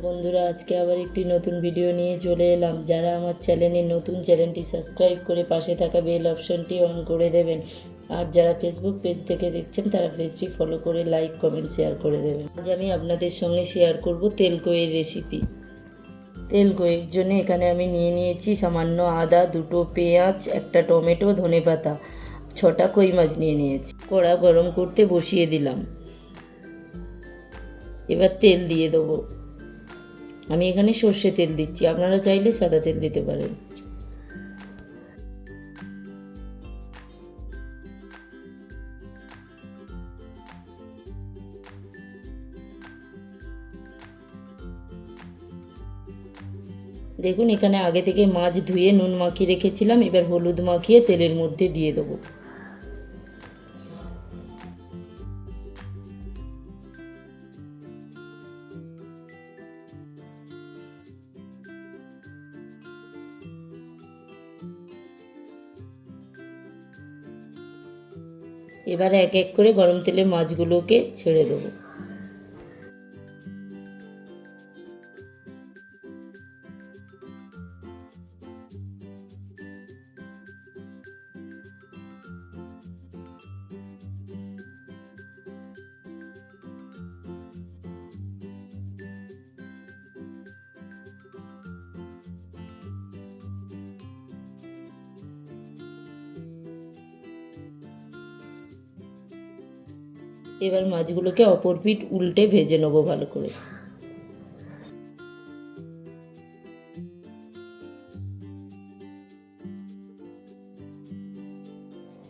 বন্ধুরা, আজকে আবার একটি নতুন ভিডিও নিয়ে চলে এলাম। যারা আমার চ্যানেলে নতুন, চ্যানেলটি সাবস্ক্রাইব করে পাশে থাকা বেল অপশনটি অন করে দেবেন। আর যারা ফেসবুক পেজ থেকে দেখছেন তারা পেজটি ফলো করে লাইক, কমেন্ট, শেয়ার করে দেবেন। আজ আমি আপনাদের সঙ্গে শেয়ার করব তেলকইয়ের রেসিপি। তেলকইয়ের জন্য এখানে আমি নিয়ে নিয়েছি সামান্য আদা, দুটো পেঁয়াজ, একটা টমেটো, ধনেপাতা, 6টা কই মাছ নিয়ে নিয়েছি। কড়া গরম করতে বসিয়ে দিলাম। এবার তেল দিয়ে দেবো। আমি এখানে সর্ষে তেল দিচ্ছি, আপনারা চাইলে সাদা তেল দিতে পারেন। দেখুন, এখানে আগে থেকে মাছ ধুয়ে নুন মাখিয়ে রেখেছিলাম। এবার হলুদ মাখিয়ে তেলের মধ্যে দিয়ে দেবো। এবার এক এক করে গরম তেলে মাছগুলোকে ছেড়ে দেবো। এবার মাছগুলোকে অপর পিঠ উল্টে ভেজে নেবো ভালো করে।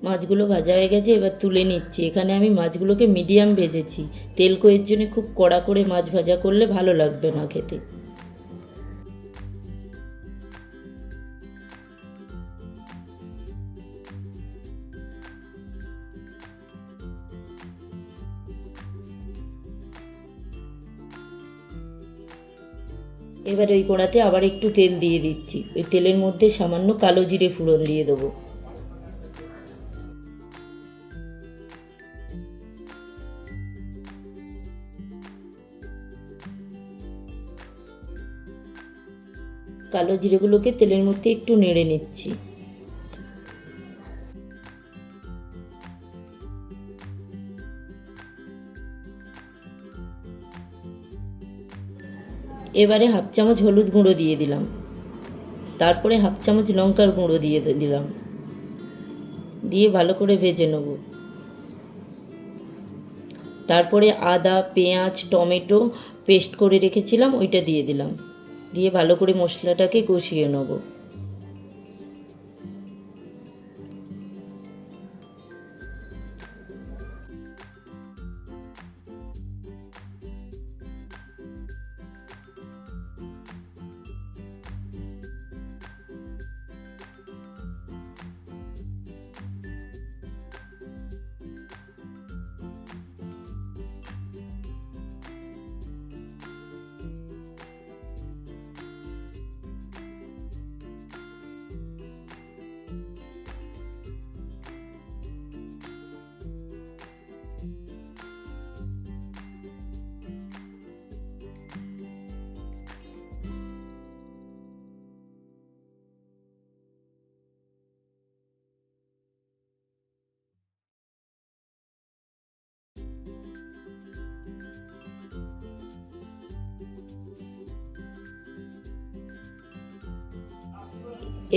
মাছগুলো ভাজা হয়ে গেছে, এবার তুলে নিচ্ছি। এখানে আমি মাছগুলোকে মিডিয়াম ভেজেছি। তেলকইয়ের জন্য খুব কড়া করে মাছ ভাজা করলে ভালো লাগবে না খেতে। এবার ওই কড়াতে আবার একটু তেল দিয়ে দিচ্ছি। ওই তেলের মধ্যে সামান্য কালো জিরে ফোড়ন দিয়ে দেবো। কালো জিরেগুলোকে তেলের মধ্যে একটু নেড়ে নিচ্ছি। এবারে হাফ চামচ হলুদ গুঁড়ো দিয়ে দিলাম। তারপরে হাফ চামচ লঙ্কার গুঁড়ো দিয়ে দিলাম। দিয়ে ভালো করে ভেজে নেব। তারপরে আদা, পেঁয়াজ, টমেটো পেস্ট করে রেখেছিলাম, ওইটা দিয়ে দিলাম। দিয়ে ভালো করে মশলাটাকে কষিয়ে নেব।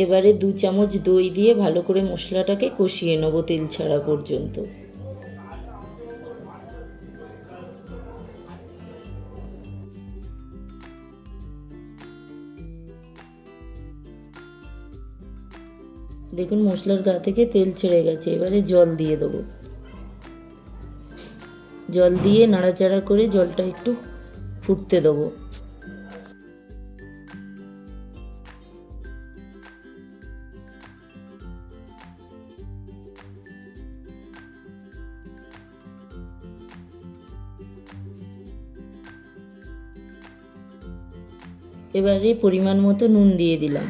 এবারে 2 চামচ দই দিয়ে ভালো করে মশলাটাকে কষিয়ে নেব তেল ছাড়া পর্যন্ত। দেখুন, মশলার গা থেকে তেল ছেড়ে গেছে। এবারে জল দিয়ে দেবো। জল দিয়ে নাড়াচাড়া করে জলটা একটু ফুটতে দেবো। এবারে পরিমাণ মতো নুন দিয়ে দিলাম।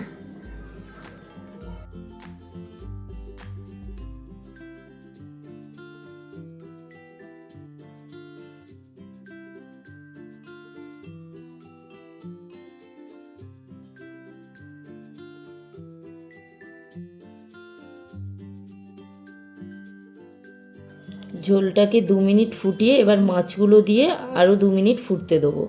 ঝোলটাকে 2 মিনিট ফুটিয়ে এবার মাছগুলো দিয়ে আরও 2 মিনিট ফুটতে দেবো।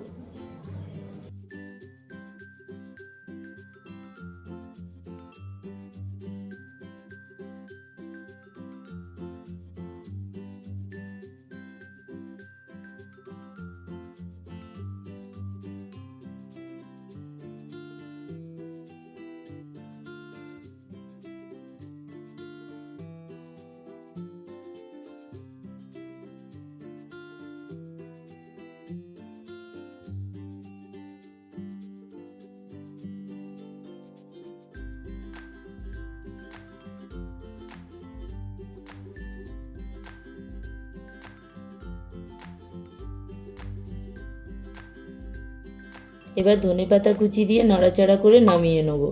এবার ধনেপাতা কুচি দিয়ে নাড়াচাড়া করে নামিয়ে নেব।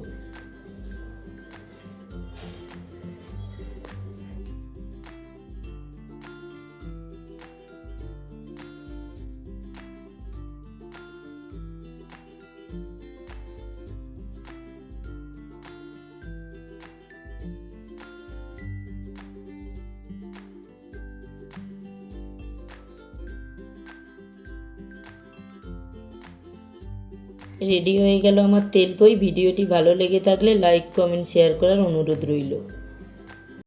রেডি হয়ে গেল আমার তেলকই। ভিডিওটি ভালো লেগে থাকলে লাইক, কমেন্ট, শেয়ার করার অনুরোধ রইল।